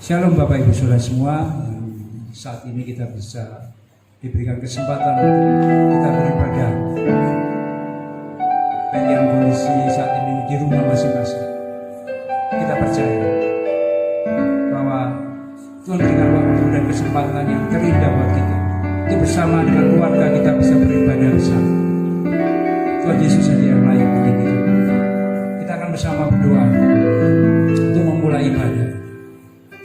Shalom Bapak Ibu Saudara semua. Saat ini kita bisa diberikan kesempatan untuk kita beribadah. Baik yang kondisi saat ini di rumah masing-masing, kita percaya bahwa Tuhan berikan waktu dan kesempatan yang terindah buat kita untuk bersama dengan keluarga kita bisa beribadah bersama. Tuhan Yesus saja yang layak bagi kita. Kita akan bersama berdoa untuk memulai ibadah.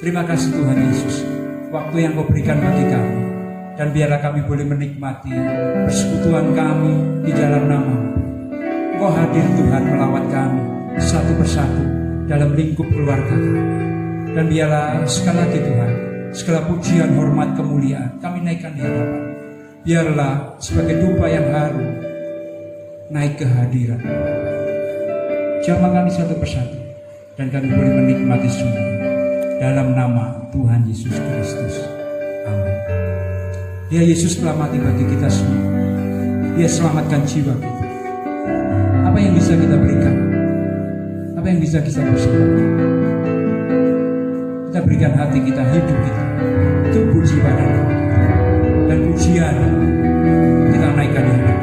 Terima kasih Tuhan Yesus, waktu yang Kau berikan bagi kami, dan biarlah kami boleh menikmati persekutuan kami di dalam nama-Mu. Kau hadir Tuhan melawat kami satu persatu dalam lingkup keluarga kami. Dan biarlah sekali lagi Tuhan, segala pujian, hormat, kemuliaan kami naikkan di hadapan. Biarlah sebagai dupa yang harum naik ke hadirat. Jamah kami satu persatu, dan kami boleh menikmati semua dalam nama Tuhan Yesus Kristus. Amin. Ya, Yesus telah mati bagi kita semua. Dia selamatkan jiwa kita. Apa yang bisa kita berikan? Apa yang bisa kita persembahkan? Kita berikan hati kita, hidup kita, tubuh, jiwa, dan roh. Dan pujian kita naikkan di hadapan.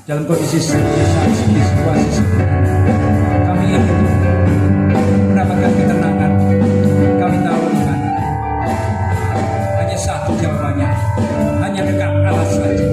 dalam kondisi situasi kami ingin mendapatkan ketenangan. Kami tahu Tuhan, hanya satu jawabannya, hanya dekat Allah saja.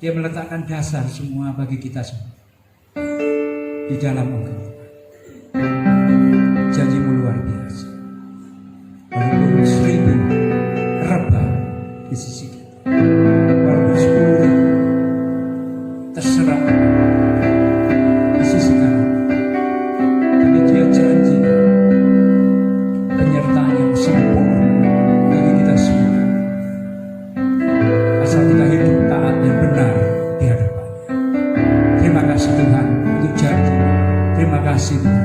Dia meletakkan dasar semua bagi kita semua di dalam Engkau. Janjimu luar biasa. Walaupun 1000 rebah di sisi kita, walaupun 10.000 terserah di sisi kanan, tapi Dia janji penyertaan yang sempurna bagi kita semua. Asal kita hidup taat dan benar di hadapannya. Terima kasih Tuhan untuk janji. Terima kasih Tuhan.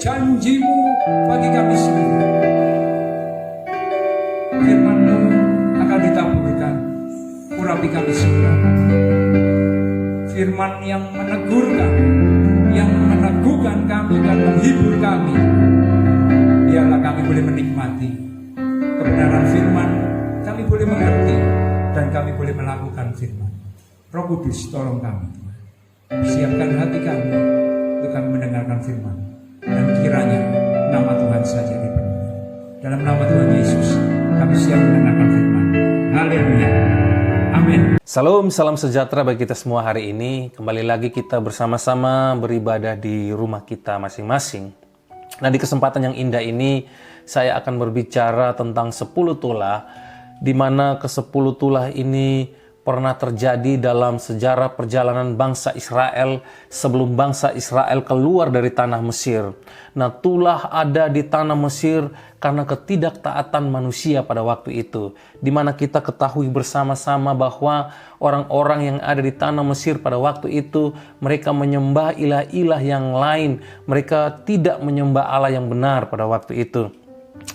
janji-Mu bagi kami semua. Firman-Mu akan ditaburkan, urapi kami semua. Firman yang menegur kami, yang meneguhkan kami dan menghibur kami. Biarlah kami boleh menikmati kebenaran firman, kami boleh mengerti, dan kami boleh melakukan firman. Roh Kudus, tolong kami, siapkan hati kami untuk kami mendengarkan firman, dan kiranya nama Tuhan saja dipenuhi. Dalam nama Tuhan Yesus kami siap mendengarkan firman. Haleluya, amin. Salam sejahtera bagi kita semua hari ini. Kembali lagi kita bersama-sama beribadah di rumah kita masing-masing. Nah, di kesempatan yang indah ini saya akan berbicara tentang 10 tulah, di mana ke-10 tulah ini pernah terjadi dalam sejarah perjalanan bangsa Israel sebelum bangsa Israel keluar dari tanah Mesir. Nah, tulah ada di tanah Mesir karena ketidaktaatan manusia pada waktu itu, di mana kita ketahui bersama-sama bahwa orang-orang yang ada di tanah Mesir pada waktu itu, mereka menyembah ilah-ilah yang lain, mereka tidak menyembah Allah yang benar pada waktu itu.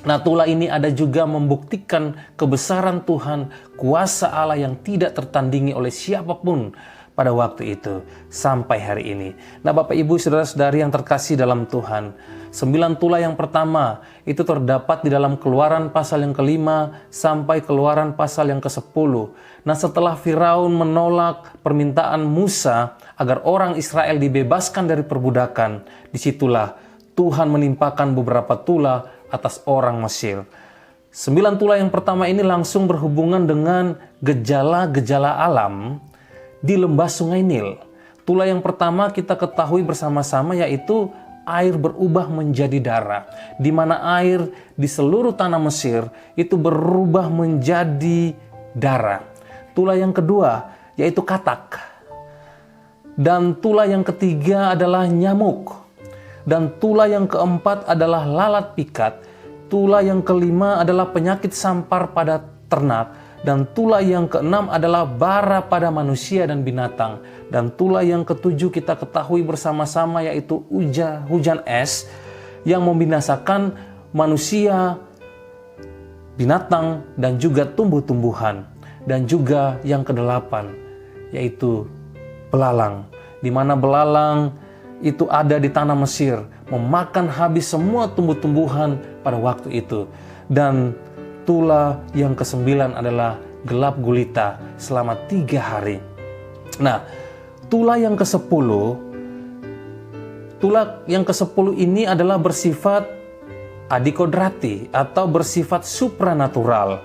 Nah, tulah ini ada juga membuktikan kebesaran Tuhan, kuasa Allah yang tidak tertandingi oleh siapapun pada waktu itu sampai hari ini. Nah, Bapak Ibu Saudara-saudari yang terkasih dalam Tuhan, 9 tulah yang pertama itu terdapat di dalam Keluaran pasal yang ke-5 sampai Keluaran pasal yang ke-10. Nah, setelah Firaun menolak permintaan Musa agar orang Israel dibebaskan dari perbudakan, disitulah Tuhan menimpakan beberapa tulah atas orang Mesir. 9 tulah yang pertama ini langsung berhubungan dengan gejala-gejala alam di lembah Sungai Nil. Tulah yang pertama kita ketahui bersama-sama yaitu air berubah menjadi darah, di mana air di seluruh tanah Mesir itu berubah menjadi darah. Tulah yang kedua yaitu katak. Dan tulah yang ketiga adalah nyamuk. Dan tulah yang keempat adalah lalat pikat. Tulah yang kelima adalah penyakit sampar pada ternak. Dan tulah yang keenam adalah bara pada manusia dan binatang. Dan tulah yang ketujuh kita ketahui bersama-sama yaitu hujan es yang membinasakan manusia, binatang, dan juga tumbuh-tumbuhan. Dan juga yang kedelapan yaitu belalang, di mana belalang itu ada di tanah Mesir, memakan habis semua tumbuh-tumbuhan pada waktu itu. Dan tulah yang ke-9 adalah gelap gulita selama 3 hari. Nah, tulah yang ke-10 ini adalah bersifat adikodrati atau bersifat supranatural.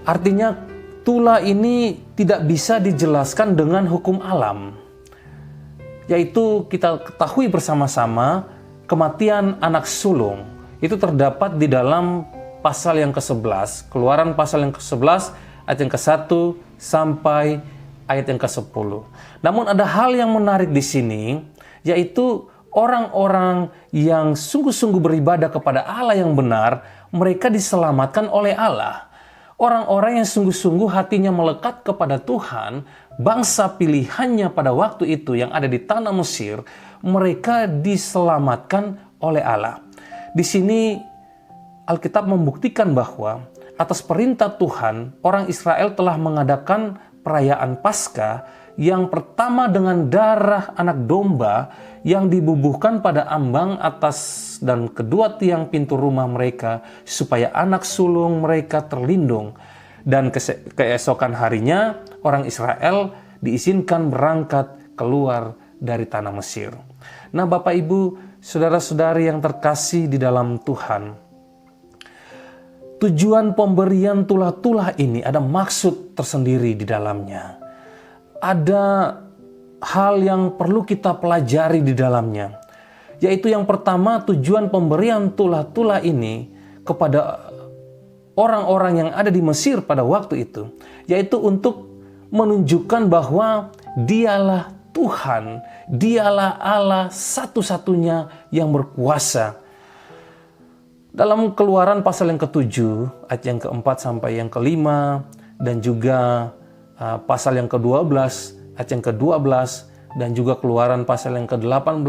Artinya tulah ini tidak bisa dijelaskan dengan hukum alam. Yaitu kita ketahui bersama-sama kematian anak sulung itu terdapat di dalam pasal yang ke-11, Keluaran pasal yang ke-11 ayat yang ke-1 sampai ayat yang ke-10. Namun ada hal yang menarik di sini, yaitu orang-orang yang sungguh-sungguh beribadah kepada Allah yang benar, mereka diselamatkan oleh Allah. Orang-orang yang sungguh-sungguh hatinya melekat kepada Tuhan, bangsa pilihannya pada waktu itu yang ada di tanah Mesir, mereka diselamatkan oleh Allah. Di sini Alkitab membuktikan bahwa atas perintah Tuhan, orang Israel telah mengadakan perayaan Paskah yang pertama dengan darah anak domba yang dibubuhkan pada ambang atas dan kedua tiang pintu rumah mereka supaya anak sulung mereka terlindung. Dan keesokan harinya orang Israel diizinkan berangkat keluar dari tanah Mesir. Nah, Bapak Ibu, saudara-saudari yang terkasih di dalam Tuhan, tujuan pemberian tulah-tulah ini ada maksud tersendiri di dalamnya. Ada hal yang perlu kita pelajari di dalamnya, yaitu yang pertama, tujuan pemberian tulah-tulah ini kepada orang-orang yang ada di Mesir pada waktu itu, yaitu untuk menunjukkan bahwa Dialah Tuhan, Dialah Allah satu-satunya yang berkuasa. Dalam Keluaran pasal yang ke-7 ayat yang ke-4 sampai yang ke-5, dan juga pasal yang ke-12 ayat yang ke-12, dan juga Keluaran pasal yang ke-18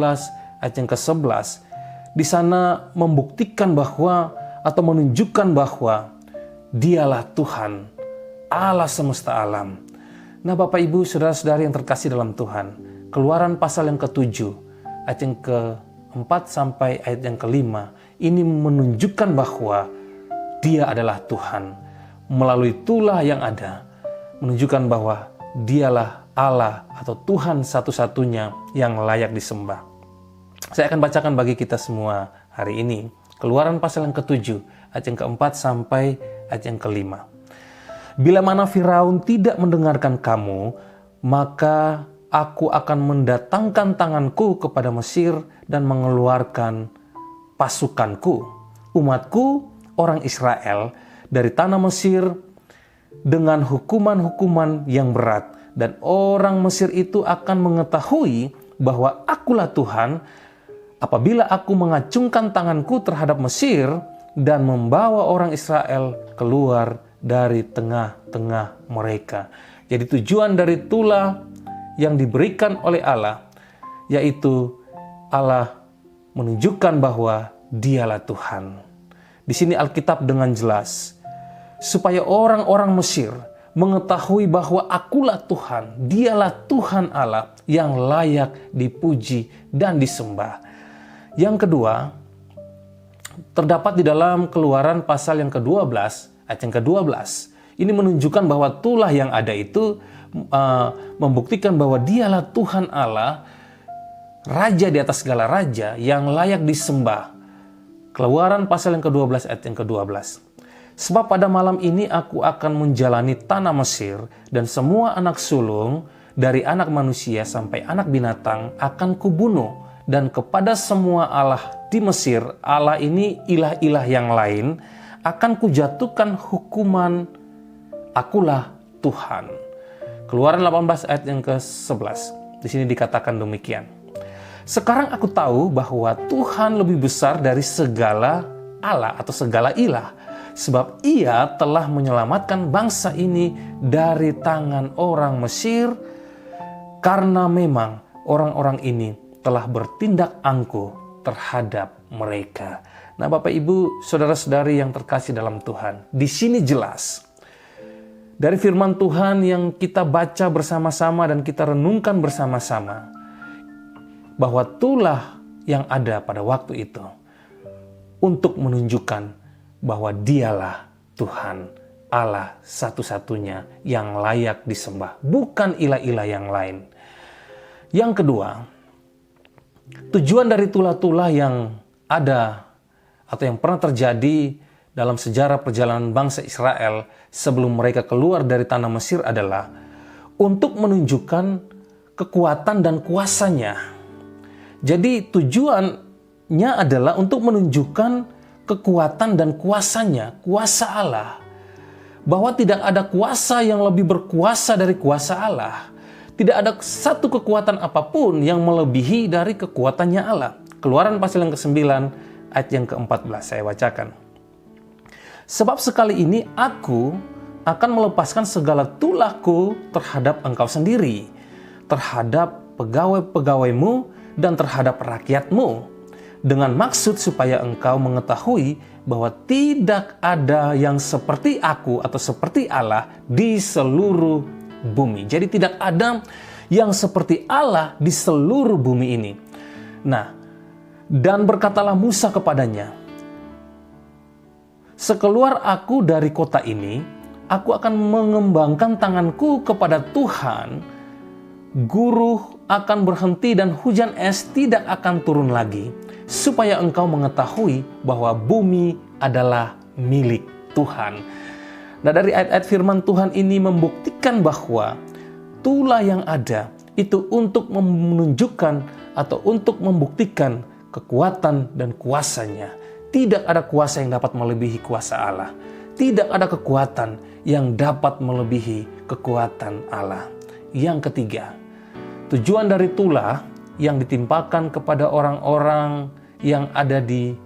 ayat yang ke-11, di sana membuktikan bahwa atau menunjukkan bahwa Dialah Tuhan, Allah semesta alam. Nah, Bapak Ibu, saudara-saudari yang terkasih dalam Tuhan, Keluaran pasal yang ke-7, ayat yang ke-4 sampai ayat yang ke-5, ini menunjukkan bahwa Dia adalah Tuhan. Melalui tulah yang ada, menunjukkan bahwa Dialah Allah atau Tuhan satu-satunya yang layak disembah. Saya akan bacakan bagi kita semua hari ini. Keluaran pasal yang ke-7, ayat yang ke-4 sampai ayat yang ke-5. Bila mana Firaun tidak mendengarkan kamu, maka aku akan mendatangkan tanganku kepada Mesir dan mengeluarkan pasukanku, umatku, orang Israel, dari tanah Mesir dengan hukuman-hukuman yang berat. Dan orang Mesir itu akan mengetahui bahwa akulah Tuhan apabila aku mengacungkan tanganku terhadap Mesir dan membawa orang Israel keluar dari tengah-tengah mereka. Jadi tujuan dari tulah yang diberikan oleh Allah, yaitu Allah menunjukkan bahwa Dialah Tuhan. Di sini Alkitab dengan jelas, supaya orang-orang Mesir mengetahui bahwa akulah Tuhan, Dialah Tuhan Allah yang layak dipuji dan disembah. Yang kedua, terdapat di dalam Keluaran pasal yang ke-12, ayat yang ke-12. Ini menunjukkan bahwa tulah yang ada itu membuktikan bahwa Dialah Tuhan Allah, Raja di atas segala raja yang layak disembah. Keluaran pasal yang ke-12 ayat yang ke-12. Sebab pada malam ini aku akan menjalani tanah Mesir dan semua anak sulung dari anak manusia sampai anak binatang akan kubunuh. Dan kepada semua Allah di Mesir, Allah ini ilah-ilah yang lain, akan kujatuhkan hukuman, akulah Tuhan. Keluaran 18 ayat yang ke-11. Di sini dikatakan demikian. Sekarang aku tahu bahwa Tuhan lebih besar dari segala Allah atau segala ilah. Sebab Ia telah menyelamatkan bangsa ini dari tangan orang Mesir, karena memang orang-orang ini telah bertindak angkuh terhadap mereka. Nah, Bapak Ibu, saudara-saudari yang terkasih dalam Tuhan, di sini jelas dari firman Tuhan yang kita baca bersama-sama dan kita renungkan bersama-sama bahwa tulah yang ada pada waktu itu untuk menunjukkan bahwa Dialah Tuhan, Allah satu-satunya yang layak disembah, bukan ilah-ilah yang lain. Yang kedua, tujuan dari tulah-tulah yang ada atau yang pernah terjadi dalam sejarah perjalanan bangsa Israel sebelum mereka keluar dari tanah Mesir adalah untuk menunjukkan kekuatan dan kuasanya. Jadi tujuannya adalah untuk menunjukkan kekuatan dan kuasanya, kuasa Allah. Bahwa tidak ada kuasa yang lebih berkuasa dari kuasa Allah. Tidak ada satu kekuatan apapun yang melebihi dari kekuatannya Allah. Keluaran pasal yang ke-9 ayat yang ke-14 saya bacakan. Sebab sekali ini aku akan melepaskan segala tulahku terhadap engkau sendiri, terhadap pegawai-pegawaimu dan terhadap rakyatmu, dengan maksud supaya engkau mengetahui bahwa tidak ada yang seperti aku atau seperti Allah di seluruh bumi. Jadi tidak ada yang seperti Allah di seluruh bumi ini. Nah, dan berkatalah Musa kepadanya, sekeluar aku dari kota ini, aku akan mengembangkan tanganku kepada Tuhan, guruh akan berhenti dan hujan es tidak akan turun lagi, supaya engkau mengetahui bahwa bumi adalah milik Tuhan. Nah, dari ayat-ayat firman Tuhan ini membuktikan bahwa tulah yang ada itu untuk menunjukkan atau untuk membuktikan kekuatan dan kuasanya. Tidak ada kuasa yang dapat melebihi kuasa Allah. Tidak ada kekuatan yang dapat melebihi kekuatan Allah. Yang ketiga, tujuan dari tulah yang ditimpakan kepada orang-orang yang ada di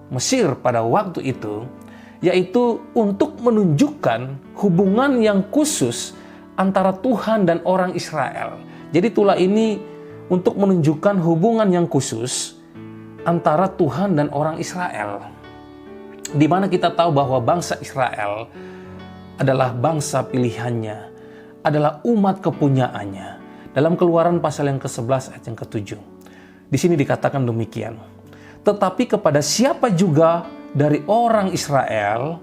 Mesir pada waktu itu, yaitu untuk menunjukkan hubungan yang khusus antara Tuhan dan orang Israel. Jadi tulah ini untuk menunjukkan hubungan yang khusus antara Tuhan dan orang Israel. Di mana kita tahu bahwa bangsa Israel adalah bangsa pilihannya, adalah umat kepunyaannya. Dalam Keluaran pasal yang ke-11 ayat yang ke-7. Di sini dikatakan demikian. Tetapi kepada siapa juga dari orang Israel,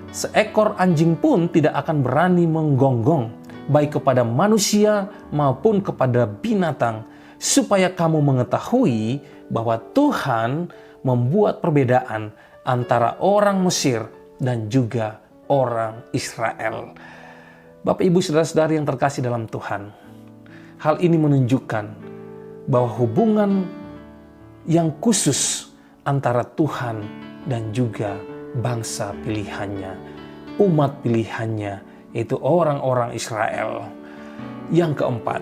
seekor anjing pun tidak akan berani menggonggong, baik kepada manusia maupun kepada binatang, supaya kamu mengetahui bahwa Tuhan membuat perbedaan antara orang Mesir dan juga orang Israel. Bapak, Ibu, saudara-saudari yang terkasih dalam Tuhan, hal ini menunjukkan bahwa hubungan yang khusus antara Tuhan dan juga bangsa pilihannya, umat pilihannya, yaitu orang-orang Israel. Yang keempat,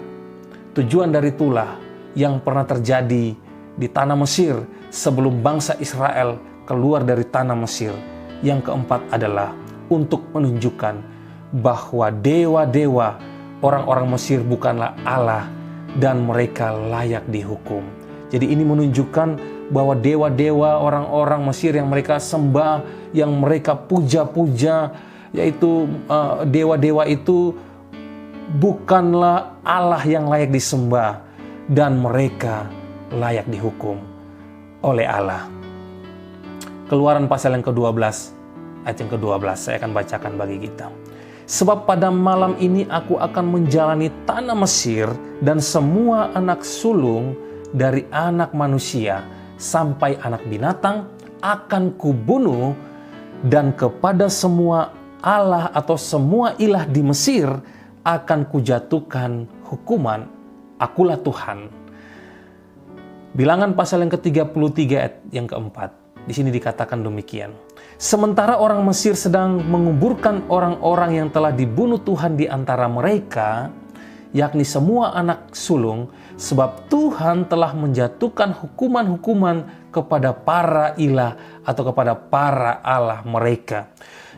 tujuan dari tulah yang pernah terjadi di tanah Mesir sebelum bangsa Israel keluar dari tanah Mesir. Yang keempat adalah untuk menunjukkan bahwa dewa-dewa orang-orang Mesir bukanlah Allah dan mereka layak dihukum. Jadi ini menunjukkan bahwa dewa-dewa orang-orang Mesir yang mereka sembah, yang mereka puja-puja, yaitu dewa-dewa itu bukanlah Allah yang layak disembah dan mereka layak dihukum oleh Allah. Keluaran pasal yang ke-12 ayat yang ke-12 saya akan bacakan bagi kita. Sebab pada malam ini aku akan menjalani tanah Mesir dan semua anak sulung dari anak manusia sampai anak binatang akan kubunuh, dan kepada semua Allah atau semua ilah di Mesir akan kujatuhkan hukuman. Akulah Tuhan. Bilangan pasal yang ke-33 ayat yang keempat. Di sini dikatakan demikian. Sementara orang Mesir sedang menguburkan orang-orang yang telah dibunuh Tuhan di antara mereka, yakni semua anak sulung, sebab Tuhan telah menjatuhkan hukuman-hukuman kepada para ilah atau kepada para Allah mereka.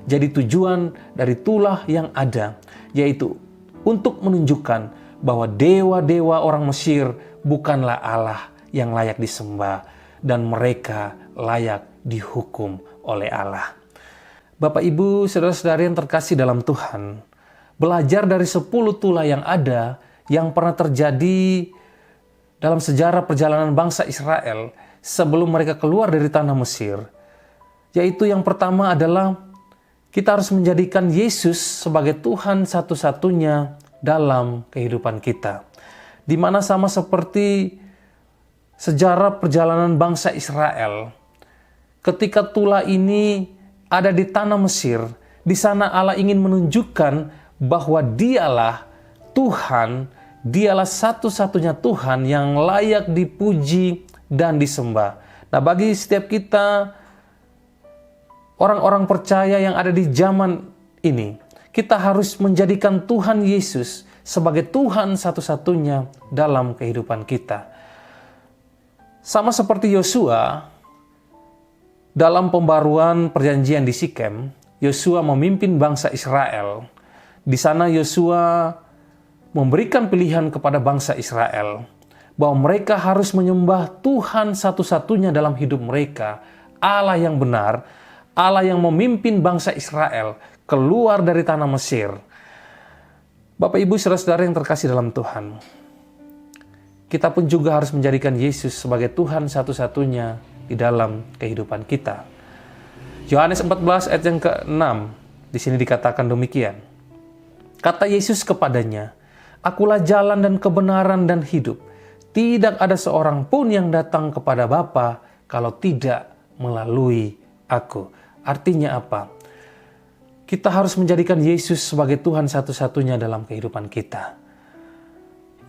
Jadi tujuan dari tulah yang ada, yaitu untuk menunjukkan bahwa dewa-dewa orang Mesir bukanlah Allah yang layak disembah dan mereka layak dihukum oleh Allah. Bapak, Ibu, saudara-saudari yang terkasih dalam Tuhan, belajar dari 10 tulah yang ada yang pernah terjadi dalam sejarah perjalanan bangsa Israel sebelum mereka keluar dari tanah Mesir. Yaitu yang pertama adalah kita harus menjadikan Yesus sebagai Tuhan satu-satunya dalam kehidupan kita. Di mana sama seperti sejarah perjalanan bangsa Israel. Ketika tulah ini ada di tanah Mesir, di sana Allah ingin menunjukkan bahwa dialah Tuhan, dialah satu-satunya Tuhan yang layak dipuji dan disembah. Nah, bagi setiap kita, orang-orang percaya yang ada di zaman ini, kita harus menjadikan Tuhan Yesus sebagai Tuhan satu-satunya dalam kehidupan kita. Sama seperti Yosua, dalam pembaruan perjanjian di Sikem, Yosua memimpin bangsa Israel. Di sana Yosua memberikan pilihan kepada bangsa Israel bahwa mereka harus menyembah Tuhan satu-satunya dalam hidup mereka, Allah yang benar, Allah yang memimpin bangsa Israel keluar dari tanah Mesir. Bapak, Ibu, saudara-saudara yang terkasih dalam Tuhan, kita pun juga harus menjadikan Yesus sebagai Tuhan satu-satunya di dalam kehidupan kita. Yohanes 14 ayat yang ke-6, di sini dikatakan demikian. Kata Yesus kepadanya, "Akulah jalan dan kebenaran dan hidup. Tidak ada seorang pun yang datang kepada Bapa kalau tidak melalui Aku." Artinya apa? Kita harus menjadikan Yesus sebagai Tuhan satu-satunya dalam kehidupan kita.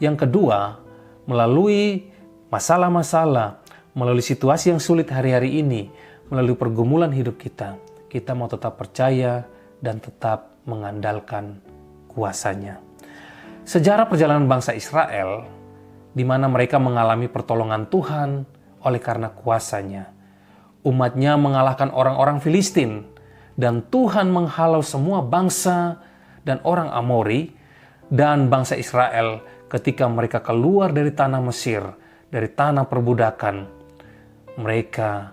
Yang kedua, melalui masalah-masalah, melalui situasi yang sulit hari-hari ini, melalui pergumulan hidup kita, kita mau tetap percaya dan tetap mengandalkan kuasa-Nya. Sejarah perjalanan bangsa Israel, di mana mereka mengalami pertolongan Tuhan oleh karena kuasa-Nya. Umat-Nya mengalahkan orang-orang Filistin, dan Tuhan menghalau semua bangsa dan orang Amori dan bangsa Israel ketika mereka keluar dari tanah Mesir, dari tanah perbudakan. mereka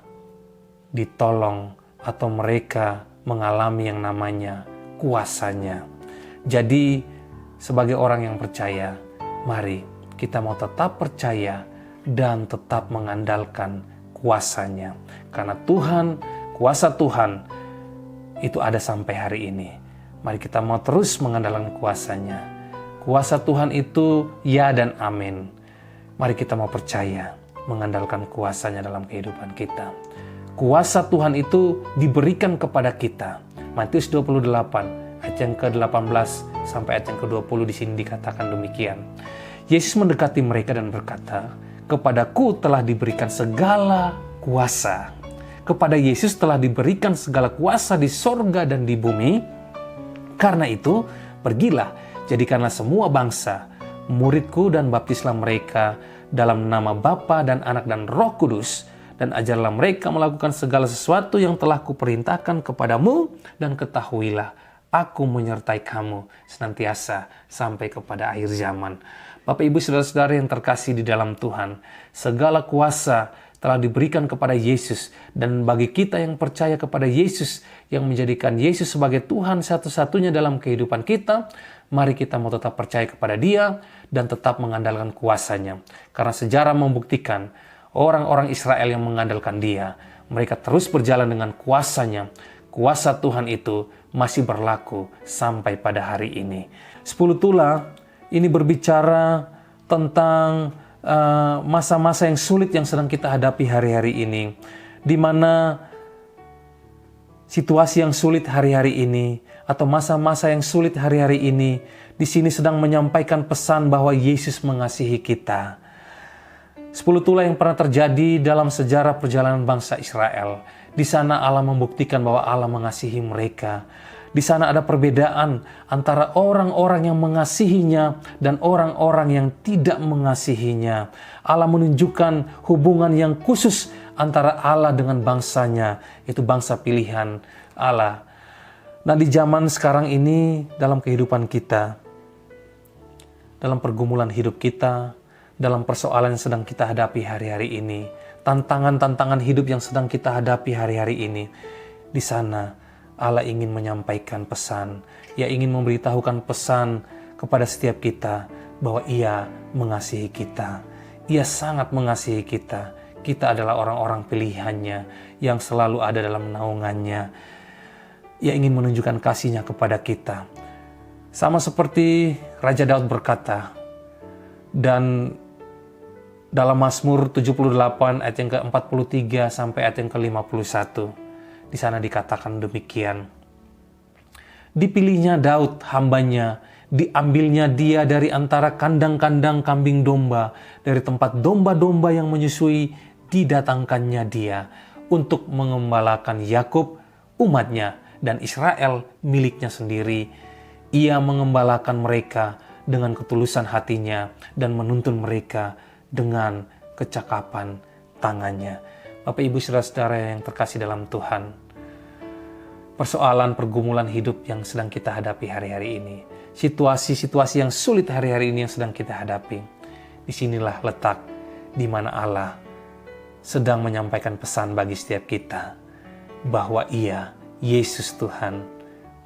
ditolong atau mereka mengalami yang namanya kuasanya. Jadi sebagai orang yang percaya, mari kita mau tetap percaya dan tetap mengandalkan kuasanya. Karena Tuhan, kuasa Tuhan itu ada sampai hari ini. Mari kita mau terus mengandalkan kuasanya. Kuasa Tuhan itu ya dan amin. Mari kita mau percaya, mengandalkan kuasanya dalam kehidupan kita. Kuasa Tuhan itu diberikan kepada kita. Matius 28 ayat yang ke-18 sampai ayat yang ke-20 di sini dikatakan demikian. Yesus mendekati mereka dan berkata, "Kepadaku telah diberikan segala kuasa." Kepada Yesus telah diberikan segala kuasa di sorga dan di bumi. Karena itu, pergilah, jadikanlah semua bangsa muridku dan baptislah mereka dalam nama Bapa dan Anak dan Roh Kudus, dan ajarlah mereka melakukan segala sesuatu yang telah kuperintahkan kepadamu, dan ketahuilah, aku menyertai kamu senantiasa sampai kepada akhir zaman. Bapak, Ibu, Saudara-saudara yang terkasih di dalam Tuhan, segala kuasa telah diberikan kepada Yesus, dan bagi kita yang percaya kepada Yesus, yang menjadikan Yesus sebagai Tuhan satu-satunya dalam kehidupan kita, mari kita mau tetap percaya kepada Dia dan tetap mengandalkan kuasanya. Karena sejarah membuktikan orang-orang Israel yang mengandalkan Dia, mereka terus berjalan dengan kuasanya. Kuasa Tuhan itu masih berlaku sampai pada hari ini. 10 Tula ini berbicara tentang masa-masa yang sulit yang sedang kita hadapi hari-hari ini, di mana situasi yang sulit hari-hari ini atau masa-masa yang sulit hari-hari ini di sini sedang menyampaikan pesan bahwa Yesus mengasihi kita. 10 Tula yang pernah terjadi dalam sejarah perjalanan bangsa Israel. Di sana Allah membuktikan bahwa Allah mengasihi mereka. Di sana ada perbedaan antara orang-orang yang mengasihinya dan orang-orang yang tidak mengasihinya. Allah menunjukkan hubungan yang khusus antara Allah dengan bangsanya, itu bangsa pilihan Allah. Nah, di zaman sekarang ini, dalam kehidupan kita, dalam pergumulan hidup kita, dalam persoalan yang sedang kita hadapi hari-hari ini, tantangan-tantangan hidup yang sedang kita hadapi hari-hari ini, di sana Allah ingin menyampaikan pesan. Ia ingin memberitahukan pesan kepada setiap kita bahwa Ia mengasihi kita. Ia sangat mengasihi kita. Kita adalah orang-orang pilihannya yang selalu ada dalam naungannya. Ia ingin menunjukkan kasih-Nya kepada kita. Sama seperti Raja Daud berkata, dan dalam Mazmur 78 ayat yang ke-43 sampai ayat yang ke-51. Di sana dikatakan demikian. Dipilihnya Daud hambanya, diambilnya dia dari antara kandang-kandang kambing domba, dari tempat domba-domba yang menyusui, didatangkannya dia untuk mengembalakan Yakub umatnya dan Israel miliknya sendiri. Ia mengembalakan mereka dengan ketulusan hatinya dan menuntun mereka dengan kecakapan tangannya. Bapak, Ibu, Saudara-saudara yang terkasih dalam Tuhan, persoalan pergumulan hidup yang sedang kita hadapi hari-hari ini, situasi-situasi yang sulit hari-hari ini yang sedang kita hadapi, disinilah letak di mana Allah sedang menyampaikan pesan bagi setiap kita, bahwa Ia, Yesus Tuhan,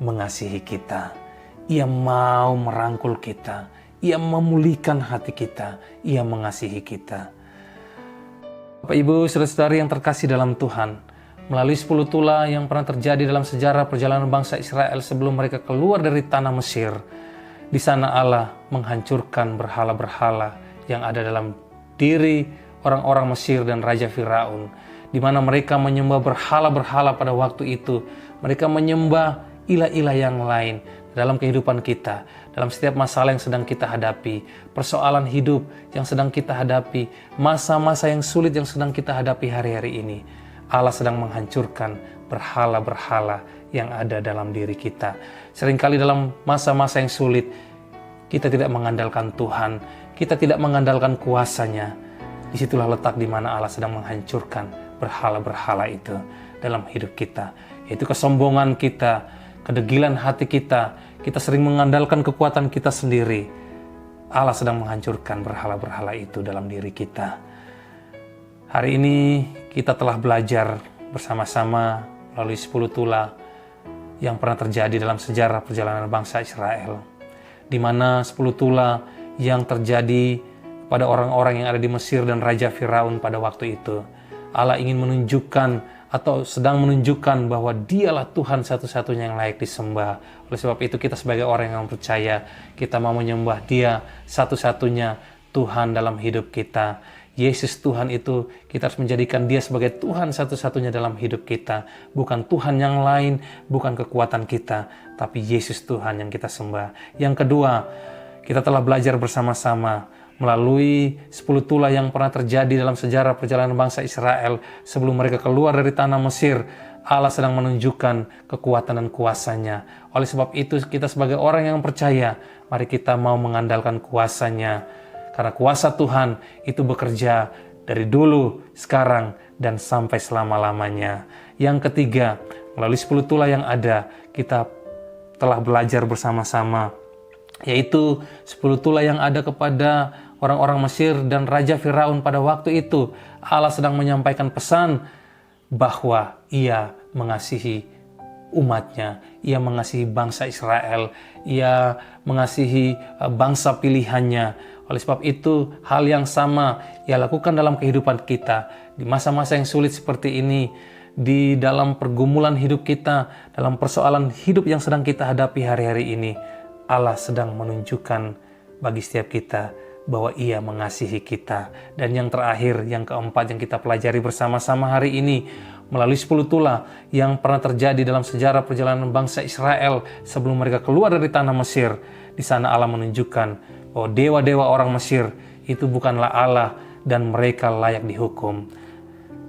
mengasihi kita. Ia mau merangkul kita, Ia memulihkan hati kita, Ia mengasihi kita. Bapak, Ibu, Saudara-saudari yang terkasih dalam Tuhan, melalui 10 Tula yang pernah terjadi dalam sejarah perjalanan bangsa Israel sebelum mereka keluar dari tanah Mesir, di sana Allah menghancurkan berhala-berhala yang ada dalam diri orang-orang Mesir dan Raja Firaun, di mana mereka menyembah berhala-berhala pada waktu itu. Mereka menyembah ilah-ilah yang lain. Dalam kehidupan kita, dalam setiap masalah yang sedang kita hadapi, persoalan hidup yang sedang kita hadapi, masa-masa yang sulit yang sedang kita hadapi hari-hari ini, Allah sedang menghancurkan berhala-berhala yang ada dalam diri kita. Seringkali dalam masa-masa yang sulit, kita tidak mengandalkan Tuhan, kita tidak mengandalkan kuasa-Nya. Disitulah letak di mana Allah sedang menghancurkan berhala-berhala itu dalam hidup kita. Yaitu kesombongan kita, kedegilan hati kita, kita sering mengandalkan kekuatan kita sendiri. Allah sedang menghancurkan berhala-berhala itu dalam diri kita. Hari ini kita telah belajar bersama-sama melalui 10 tula yang pernah terjadi dalam sejarah perjalanan bangsa Israel, di mana 10 tula yang terjadi pada orang-orang yang ada di Mesir dan Raja Firaun pada waktu itu. Allah ingin menunjukkan atau sedang menunjukkan bahwa Dialah Tuhan satu-satunya yang layak disembah. Oleh sebab itu kita sebagai orang yang percaya, kita mau menyembah Dia satu-satunya Tuhan dalam hidup kita. Yesus Tuhan itu, kita harus menjadikan Dia sebagai Tuhan satu-satunya dalam hidup kita. Bukan Tuhan yang lain, bukan kekuatan kita, tapi Yesus Tuhan yang kita sembah. Yang kedua, kita telah belajar bersama-sama melalui 10 tula yang pernah terjadi dalam sejarah perjalanan bangsa Israel sebelum mereka keluar dari tanah Mesir. Allah sedang menunjukkan kekuatan dan kuasa-Nya. Oleh sebab itu kita sebagai orang yang percaya, mari kita mau mengandalkan kuasa-Nya. Karena kuasa Tuhan itu bekerja dari dulu, sekarang, dan sampai selama-lamanya. Yang ketiga, melalui 10 tula yang ada, kita telah belajar bersama-sama, yaitu 10 tula yang ada kepada orang-orang Mesir dan Raja Firaun pada waktu itu. Allah sedang menyampaikan pesan bahwa Ia mengasihi umat-Nya, Ia mengasihi bangsa Israel, Ia mengasihi bangsa pilihannya. Oleh sebab itu, hal yang sama Ia lakukan dalam kehidupan kita. Di masa-masa yang sulit seperti ini, di dalam pergumulan hidup kita, dalam persoalan hidup yang sedang kita hadapi hari-hari ini, Allah sedang menunjukkan bagi setiap kita bahwa Ia mengasihi kita. Dan yang terakhir, yang keempat yang kita pelajari bersama-sama hari ini, melalui 10 tula yang pernah terjadi dalam sejarah perjalanan bangsa Israel sebelum mereka keluar dari tanah Mesir. Di sana Allah menunjukkan bahwa dewa-dewa orang Mesir itu bukanlah Allah dan mereka layak dihukum.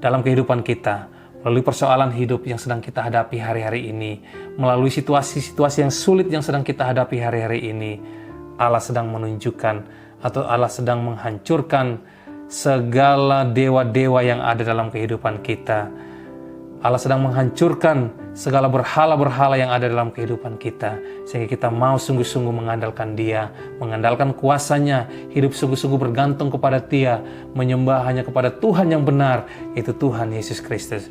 Dalam kehidupan kita, melalui persoalan hidup yang sedang kita hadapi hari-hari ini, melalui situasi-situasi yang sulit yang sedang kita hadapi hari-hari ini, Allah sedang menunjukkan atau Allah sedang menghancurkan segala dewa-dewa yang ada dalam kehidupan kita. Allah sedang menghancurkan segala berhala-berhala yang ada dalam kehidupan kita, sehingga kita mau sungguh-sungguh mengandalkan Dia, mengandalkan kuasa-Nya, hidup sungguh-sungguh bergantung kepada Dia, menyembah hanya kepada Tuhan yang benar, yaitu Tuhan Yesus Kristus.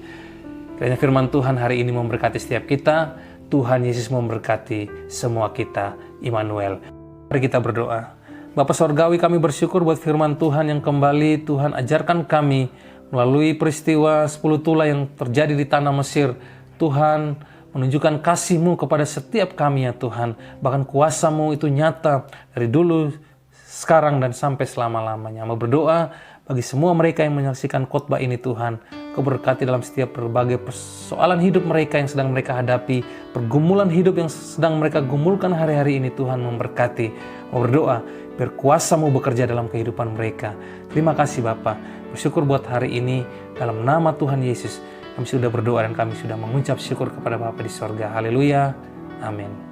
Kiranya firman Tuhan hari ini memberkati setiap kita. Tuhan Yesus memberkati semua kita. Immanuel. Mari kita berdoa. Bapa Sorgawi, kami bersyukur buat firman Tuhan yang kembali Tuhan ajarkan kami melalui peristiwa 10 tula yang terjadi di tanah Mesir. Tuhan menunjukkan kasih-Mu kepada setiap kami ya Tuhan. Bahkan kuasa-Mu itu nyata dari dulu, sekarang, dan sampai selama-lamanya. Mau berdoa bagi semua mereka yang menyaksikan khotbah ini Tuhan. Kau berkati dalam setiap berbagai persoalan hidup mereka yang sedang mereka hadapi. Pergumulan hidup yang sedang mereka gumulkan hari-hari ini Tuhan memberkati. Mau berdoa biar kuasa-Mu bekerja dalam kehidupan mereka. Terima kasih Bapa. Bersyukur buat hari ini dalam nama Tuhan Yesus. Kami sudah berdoa dan kami sudah mengucap syukur kepada Bapa di sorga. Haleluya. Amin.